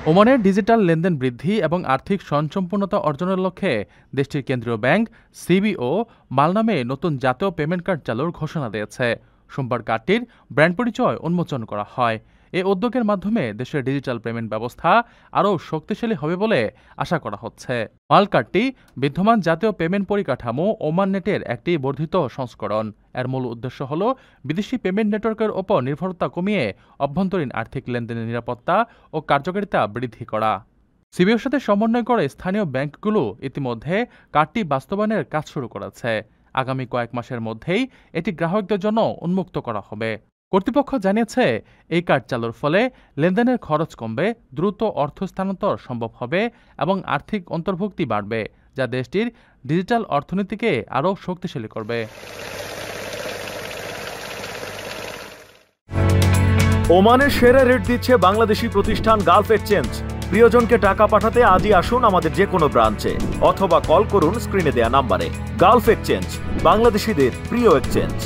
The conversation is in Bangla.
ওমানের ডিজিটাল লেনদেন বৃদ্ধি এবং আর্থিক স্বয়ংসম্পূর্ণতা অর্জনের লক্ষ্যে দেশটির কেন্দ্রীয় ব্যাংক সিবিও মাল নামে নতুন জাতীয় পেমেন্ট কার্ড চালুর ঘোষণা দিয়েছে। সোমবার কার্ডটির ব্র্যান্ড পরিচয় উন্মোচন করা হয়। এই উদ্যোগের মাধ্যমে দেশের ডিজিটাল পেমেন্ট ব্যবস্থা আরও শক্তিশালী হবে বলে আশা করা হচ্ছে। মাল কার্ডটি বিদ্যমান জাতীয় পেমেন্ট পরিকাঠামো ওমান নেটের একটি বর্ধিত সংস্করণ। এর মূল উদ্দেশ্য হল বিদেশি পেমেন্ট নেটওয়ার্কের ওপর নির্ভরতা কমিয়ে অভ্যন্তরীণ আর্থিক লেনদেনের নিরাপত্তা ও কার্যকারিতা বৃদ্ধি করা। সিবিওর সাথে সমন্বয় করে স্থানীয় ব্যাংকগুলো ইতিমধ্যে কার্ডটি বাস্তবায়নের কাজ শুরু করেছে। আগামী কয়েক মাসের মধ্যেই এটি গ্রাহকদের জন্য উন্মুক্ত করা হবে। কর্তৃপক্ষ জানিয়েছে, এই কার্ড চালুর ফলে লেনদেনের খরচ কমবে, দ্রুত অর্থ স্থানান্তর সম্ভব হবে এবং আর্থিক অন্তর্ভুক্তি বাড়বে, যা দেশটির ডিজিটাল অর্থনীতিকে আরও শক্তিশালী করবে। ওমানের সেরা রেট দিচ্ছে বাংলাদেশি প্রতিষ্ঠান গালফ এক্সচেঞ্জ। প্রিয়জনকে টাকা পাঠাতে আজই আসুন আমাদের যে কোনো ব্রাঞ্চে অথবা কল করুন স্ক্রিনে দেয়া নাম্বারে। গালফ এক্সচেঞ্জ, বাংলাদেশিদের প্রিয় এক্সচেঞ্জ।